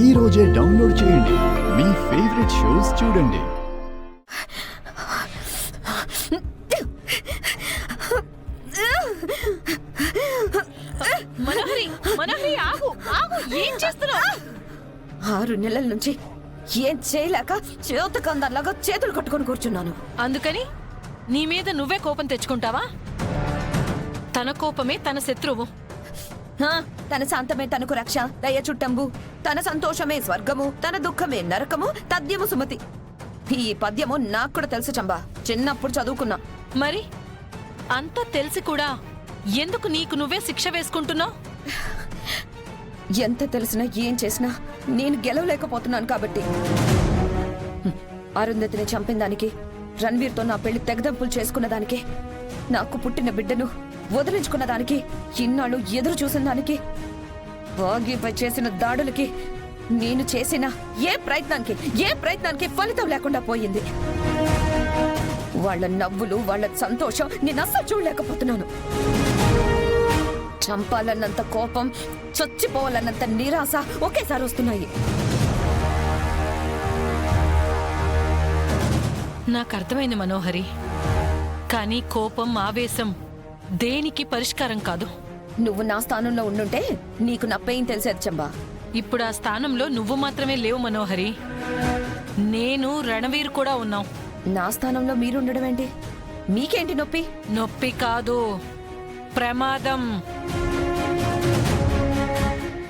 ఈ రోజే డౌన్లోడ్ చేయండి. మీ ఫేవరెట్ షోస్ చూడండి. మనోహరి ఆగు ఆగు, ఏం చేస్తున్నావు? 6 నెలల నుంచి ఏం చేయలేక చేతకందర్లాగా చేతులు కట్టుకొని కూర్చున్నాను. అందుకని నీ మీద నువ్వే కోపం తెచ్చుకుంటావా? తన కోపమే తన శత్రువు. తన శాంతమే తనకు రక్ష, దయ చుట్టంబు, తన సంతోషమే స్వర్గము, తన దుఃఖమే నరకము, తద్యము సుమతి. ఈ పద్యము నాకు కూడా తెలుసు చంబా, చిన్నప్పుడు చదువుకున్నా. మరి అంతా తెలిసి కూడా ఎందుకు నీకు నువ్వే శిక్ష వేసుకుంటున్నావు? ఎంత తెలిసినా ఏం చేసినా నేను గెలవలేకపోతున్నాను కాబట్టి. అరుంధతిని చంపిన దానికి, రణ్వీర్తో నా పెళ్లి తెగదంపులు చేసుకున్న దానికి, నాకు పుట్టిన బిడ్డను వదిలించుకున్న దానికి, ఇన్నాళ్ళు ఎదురు చూసిన దానికి, బాగీపై చేసిన దాడులకి, నేను చేసిన ఏ ప్రయత్నానికి ఫలితం లేకుండా పోయింది. వాళ్ళ నవ్వులు, వాళ్ళ సంతోషం నేను అస్సలు చూడలేకపోతున్నాను. చంపాలన్నంత కోపం, చచ్చిపోవాలన్నంత నిరాశ ఒకేసారి వస్తున్నాయి. నాకు అర్థమైంది మనోహరి, కానీ కోపం, ఆవేశం దేనికి పరిష్కారం కాదు. నువ్వు నా స్థానంలో ఉండుంటే నీకు నా పెయిన్ తెలిసేది చంబా. ఇప్పుడు ఆ స్థానంలో నువ్వు మాత్రమే లేవు మనోహరి, నేను, రణవీర్ కూడా ఉన్నాం. నా స్థానంలో మీరుండడం ఏంటి? మీకేంటి నొప్పి? నొప్పి కాదు, ప్రమాదం.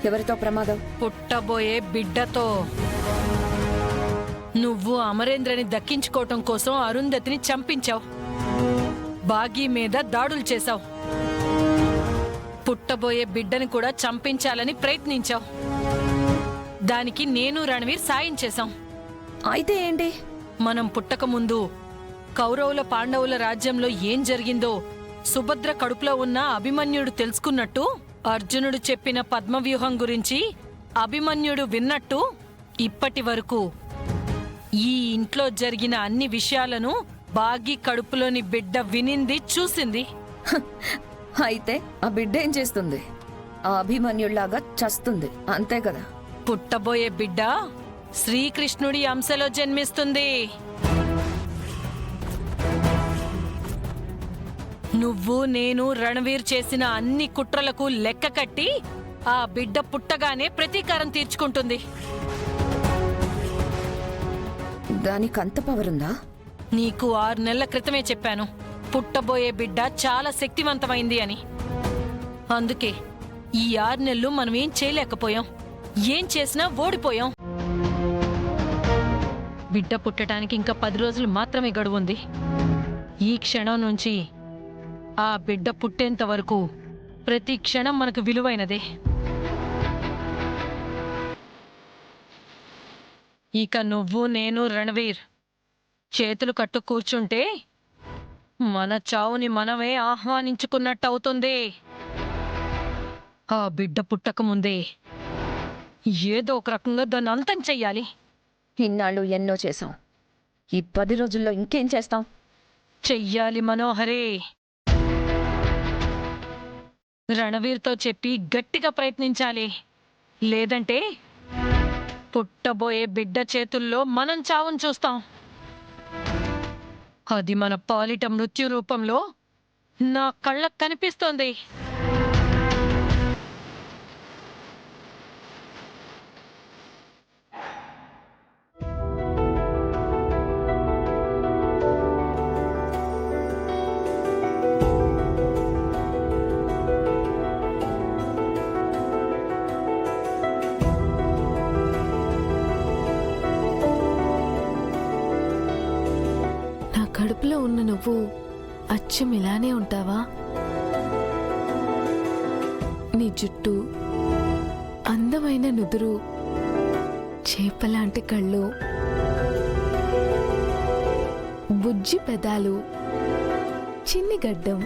ఎవరితో ప్రమాదం? పుట్టబోయే బిడ్డతో. నువ్వు అమరేంద్రని దక్కించుకోవటం కోసం అరుంధతిని చంపించావు, బాగీ మీద దాడులు చేశావు, పుట్టబోయే బిడ్డని కూడా చంపించాలని ప్రయత్నించావు. దానికి నేను, రణవీర్ సాయం చేశాం. అయితే ఏంటి? మనం పుట్టక ముందు కౌరవుల, పాండవుల రాజ్యంలో ఏం జరిగిందో సుభద్ర కడుపులో ఉన్న అభిమన్యుడు తెలుసుకున్నట్టు, అర్జునుడు చెప్పిన పద్మవ్యూహం గురించి అభిమన్యుడు విన్నట్టు, ఇప్పటి వరకు ఈ ఇంట్లో జరిగిన అన్ని విషయాలను బాగీ కడుపులోని బిడ్డ వినింది, చూసింది. అయితే ఆ బిడ్డ ఏం చేస్తుంది? ఆ అభిమన్యుళ్లాగా చస్తుంది, అంతే కదా? పుట్టబోయే బిడ్డ శ్రీకృష్ణుడి అంశలో జన్మిస్తుంది. నువ్వు, నేను, రణవీర్ చేసిన అన్ని కుట్రలకు లెక్క కట్టి ఆ బిడ్డ పుట్టగానే ప్రతీకారం తీర్చుకుంటుంది. దానికి అంత పవర్ ఉందా? నీకు 6 నెలల క్రితమే చెప్పాను, పుట్టబోయే బిడ్డ చాలా శక్తివంతమైంది అని. అందుకే ఈ 6 నెలలు మనం ఏం చేయలేకపోయాం, ఏం చేసినా ఓడిపోయాం. బిడ్డ పుట్టడానికి ఇంకా 10 రోజులు మాత్రమే గడువుంది. ఈ క్షణం నుంచి ఆ బిడ్డ పుట్టేంత వరకు ప్రతి క్షణం మనకు విలువైనదే. ఇక నువ్వు, నేను, రణవీర్ చేతులు కట్టు కూర్చుంటే మన చావుని మనమే ఆహ్వానించుకున్నట్టు అవుతుంది. ఆ బిడ్డ పుట్టకముందే ఏదో ఒక రకంగా దాన్ని అంతం చెయ్యాలి. ఇన్నాళ్ళు ఎన్నో చేశాం, ఈ 10 రోజుల్లో ఇంకేం చేస్తాం? చెయ్యాలి మనోహరే. రణవీర్తో చెప్పి గట్టిగా ప్రయత్నించాలి, లేదంటే పుట్టబోయే బిడ్డ చేతుల్లో మనం చావును చూస్తాం. అది మన పాలిట మృత్యు రూపంలో నా కళ్ళకు కనిపిస్తోంది. కడుపులో ఉన్న నువ్వు అచ్చం ఇలానే ఉంటావా? నీ జుట్టు, అందమైన నుదురు, చేపలాంటి కళ్ళు, బుజ్జి పెదాలు, చిన్ని గడ్డం,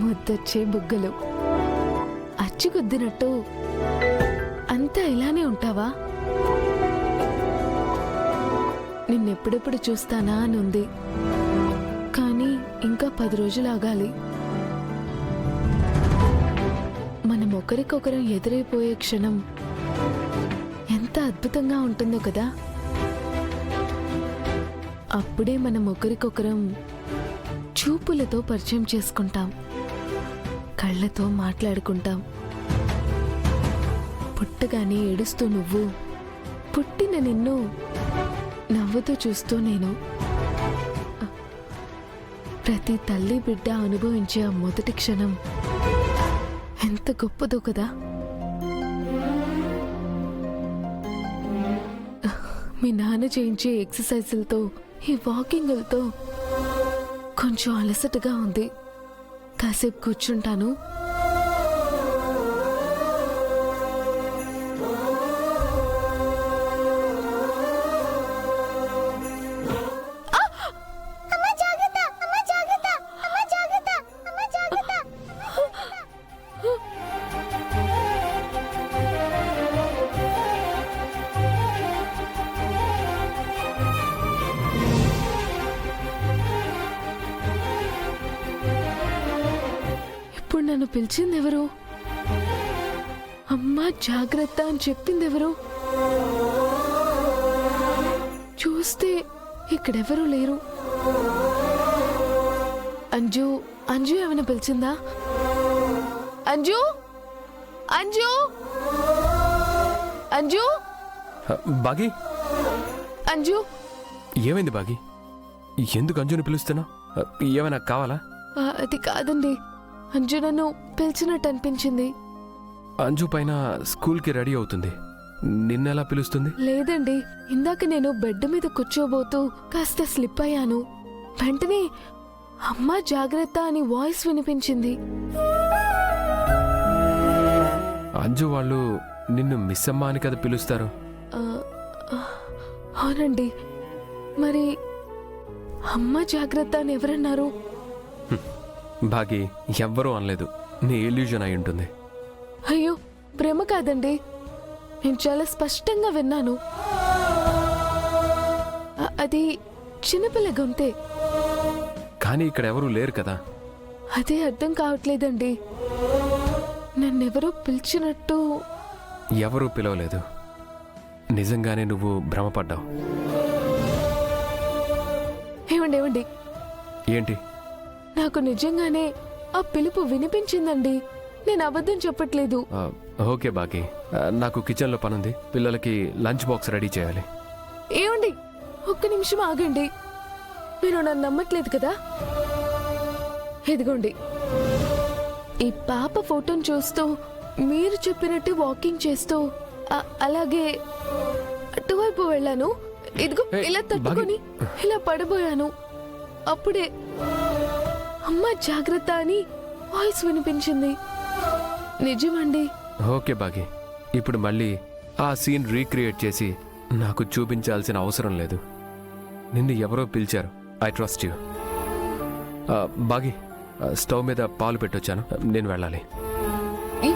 ముద్దొచ్చే బుగ్గలు, అచ్చుగుద్దినట్టు అంతా ఇలానే ఉంటావా? నిన్నెప్పుడెప్పుడు చూస్తానా అనుంది, కానీ ఇంకా 10 రోజులు ఆగాలి. మనం ఒకరికొకరం ఎదురైపోయే క్షణం ఎంత అద్భుతంగా ఉంటుందో కదా. అప్పుడే మనం ఒకరికొకరం చూపులతో పరిచయం చేసుకుంటాం, కళ్ళతో మాట్లాడుకుంటాం. పుట్టగానే ఏడుస్తూ నువ్వు, పుట్టిన నిన్ను నవ్వుతూ చూస్తూ నేను. ప్రతి తల్లి బిడ్డ అనుభవించే ఆ మొదటి క్షణం ఎంత గొప్పదో కదా. మీ నాన్న చేయించే ఎక్సర్సైజులతో, ఈ వాకింగ్లతో కొంచెం అలసటగా ఉంది. కాసేపు కూర్చుంటాను. ఇప్పుడు నన్ను పిలిచిందెవరు? అమ్మా జాగ్రత్త అని చెప్పిందెవరు? చూస్తే ఇక్కడెవరూ లేరు. అంజు, అంజు ఏమైనా పిలిచిందా? అంజు, అంజు, అంజు, బాగి, అంజు. ఏమైంది బాగి? ఎందుకు అంజుని పిలుస్తున్నా? ఏమైనా కావాలా? అది కాదండి, అంజు నన్ను పిలిచినట్టు అనిపించింది. అంజు పైన స్కూల్కి రెడీ అవుతుంది, నిన్నెలా పిలుస్తుంది? లేదండి, ఇందాక నేను బెడ్ మీద కూర్చోబోతూ కాస్త స్లిప్ అయ్యాను. వెంటనే అమ్మా జాగ్రత్త అని వాయిస్ వినిపించింది. అంజు వాళ్ళు నిన్ను మిస్ అమ్మా అని కదా పిలుస్తారు? ఆ, ఆ, అవునండి. మరి అమ్మా జాగ్రత్త అని ఎవరన్నారు? బాగి, ఎవ్వరూ అనలేదు, నీ ఇల్యూజన్ అయి ఉంటుంది. అయ్యో, ప్రేమ కాదండి, నేను చాలా స్పష్టంగా విన్నాను. అది చిన్నపిల్ల గొంతే. కానీ ఇక్కడ ఎవరూ లేరు కదా. అదే అర్థం కావట్లేదండి. నన్నెవరో పిలిచినట్టు. ఎవరూ పిలవలేదు, నిజంగానే నువ్వు భ్రమపడ్డావు. ఏమండి, ఏంటి? నాకు నిజంగానే ఆ పిలుపు వినిపించిందండి. నేను అబద్ధం చెప్పట్లేదు. ఓకే బాగి, నాకు కిచెన్లో పనుంది, పిల్లలకి లంచ్ బాక్స్ రెడీ చేయాలి. ఏమండి, ఒక్క నిమిషం ఆగండి. మీరు నన్ను నమ్మట్లేదు కదా. ఇదిగోండి, ఈ పాప ఫోటోను చూస్తూ మీరు చెప్పినట్టు వాకింగ్ చేస్తూ అలాగే అటువైపు వెళ్ళాను. ఇదిగో ఇలా తట్టుకొని ఇలా పడిపోయాను. అప్పుడే అమ్మా జాగ్రత్త అని వాయిస్ వినిపించింది. నిజమండి. ఓకే బాగి, ఇప్పుడు మళ్ళీ ఆ సీన్ రీక్రియేట్ చేసి నాకు చూపించాల్సిన అవసరం లేదు. నిన్ను ఎవరో పిలిచారు, I trust you. Bagi, stove మీద పాలు పెట్టొచ్చాను, నేను వెళ్ళాలి. ఈ